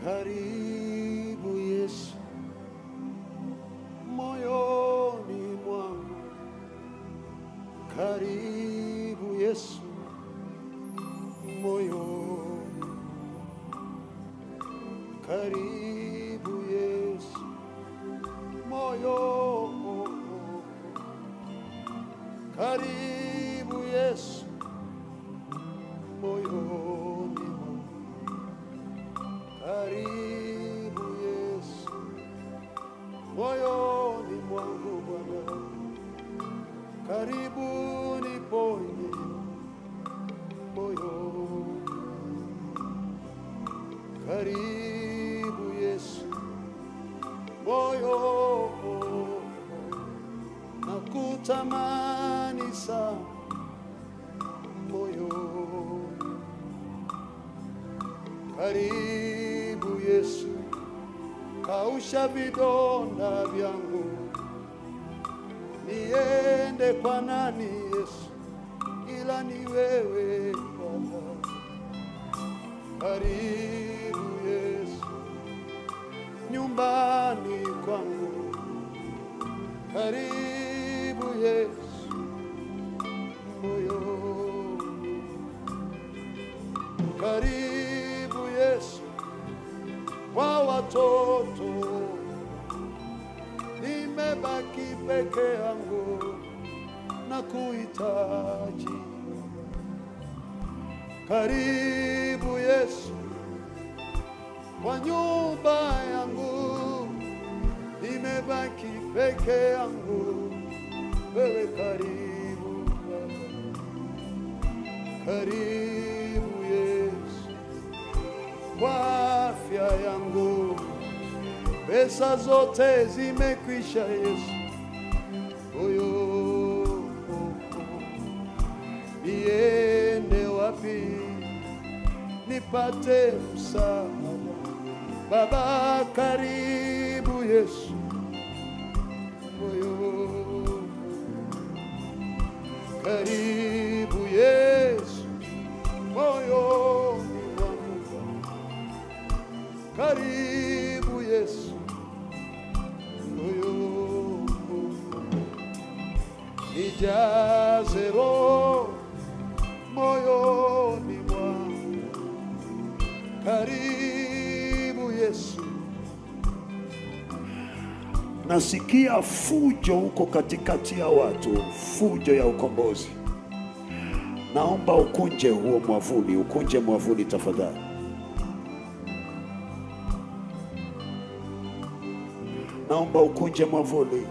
Karibu Yesu moyoni mwangu, karibu Yesu moyoni, karibu Yesu moyoni, karibu Yesu moyoni, karibu Yesu moyoni mwangu Bwana, karibu niponye moyoni, karibu Yesu moyoni, nakutamani sana moyoni, karibu Yesu, kausha vidonda vyangu, niende kwa nani Yesu ila ni wewe Bwana, karibu Yesu nyumbani kwangu, karibu Yesu moyoni, karibu Yesu kwa watoto, nimebaki peke yangu na kuhitaji, karibu Yesu kwa nyumba yangu, nimebaki peke yangu, wewe karibu Baba, karibu Yesu kwa afya yangu, pesa zote zimekwisha Yesu, niende wapi nipate msaada Baba, karibu Yesu karibu Yesu moyoni mwangu, karibu Yesu moyoni, nijaze roho moyoni mwangu, karibu Yesu. Nasikia fujo huko katikati ya watu, fujo ya ukombozi. Naomba ukunje huo mwavuli, ukunje mwavuli tafadhali. Naomba ukunje mwavuli.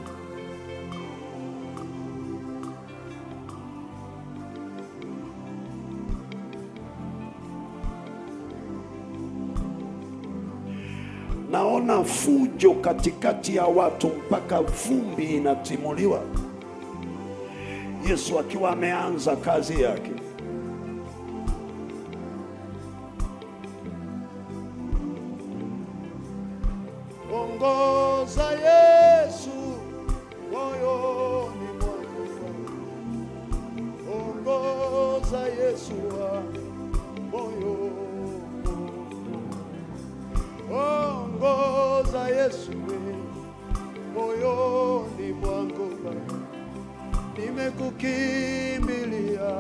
Naona fujo katikati ya watu mpaka vumbi inatimuliwa. Yesu akiwa ameanza kazi yake. Ongoza Yesu moyoni mwangu, ongoza Yesu moyoni, ongoza Yesu moyoni mwangu, nimekukimbilia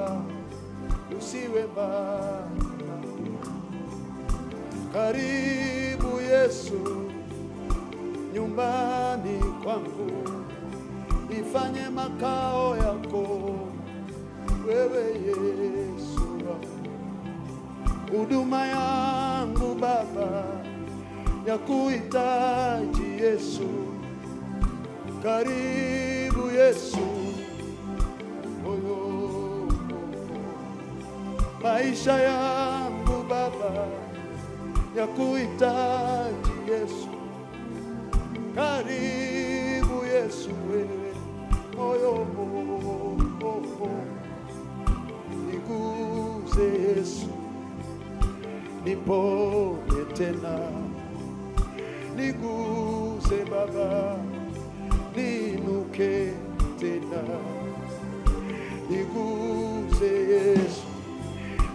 usiwe mbali, karibu Yesu nyumbani kwangu, nifanye makao yako wewe Yesu, huduma yangu Baba ya kuhitaji Yesu, karibu Yesu maisha yangu Baba ya kuhitaji Yesu, karibu Yesu wewe moyo, niguze Yesu nipone tena, niguze Baba ninuke tena, niguze Yesu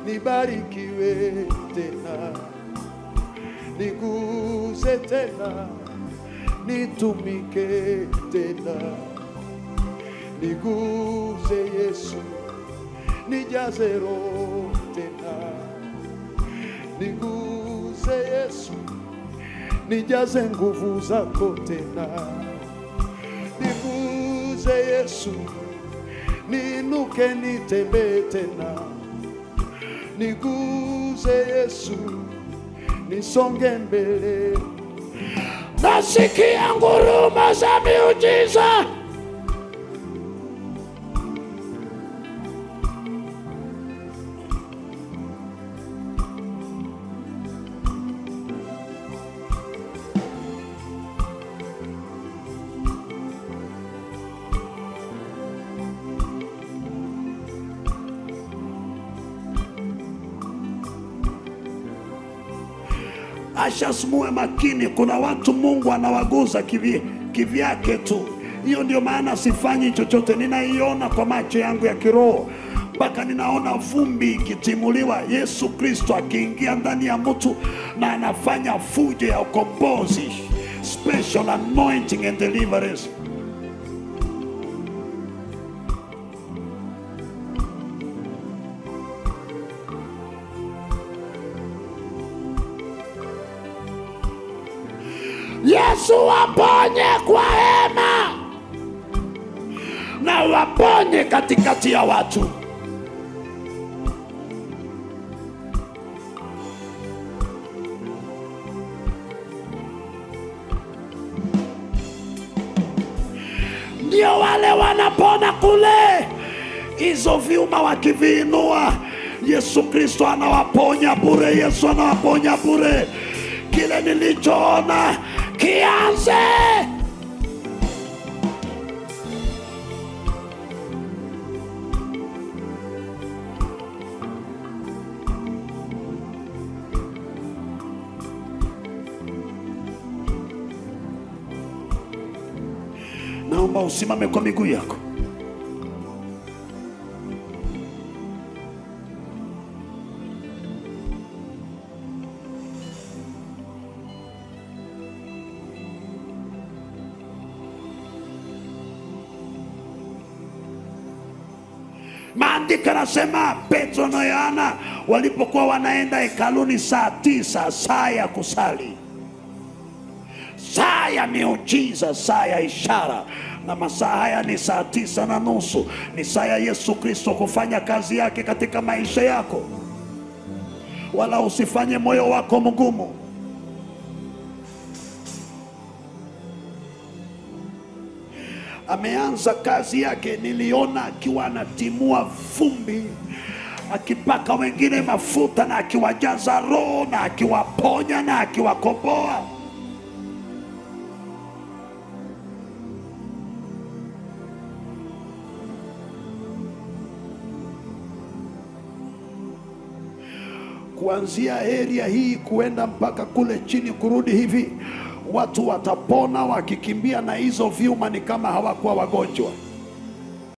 nibarikiwe tena, niguze tena, nitumike tena. Niguze Yesu, nijaze roho tena. Niguze Yesu, nijaze nguvu zako tena. Niguze Yesu, niinuke nitembee tena. Niguze Yesu, nisonge mbele. Nasikia nguruma za miujiza. Ashas, muwe makini, kuna watu Mungu anawaguza kivyake tu. Hiyo ndio maana sifanyi chochote, ninaiona kwa macho yangu ya kiroho. Mpaka ninaona vumbi ikitimuliwa, Yesu Kristo akiingia ndani ya mtu na anafanya fujo ya ukombozi, special anointing and deliverance. Yesu waponye kwa hema na waponye katikati ya watu. Ndio wale wanapona kule, hizo vyuma wakiviinua, Yesu Kristo anawaponya bure. Yesu anawaponya bure. Kile nilichoona kianze. Naomba usimame kwa miguu yako. Maandiko yanasema Petro na Yohana walipokuwa wanaenda hekaluni saa 9, saa ya kusali, saa ya miujiza, saa ya ishara. Na masaa haya ni saa 9:30. Ni saa ya Yesu Kristo kufanya kazi yake katika maisha yako. Wala usifanye moyo wako mgumu. Ameanza kazi yake. Niliona akiwa anatimua vumbi, akipaka wengine mafuta na akiwajaza roho na akiwaponya na akiwakomboa. Kuanzia area hii kuenda mpaka kule chini kurudi hivi, watu watapona wakikimbia na hizo vyuma ni kama hawakuwa wagonjwa.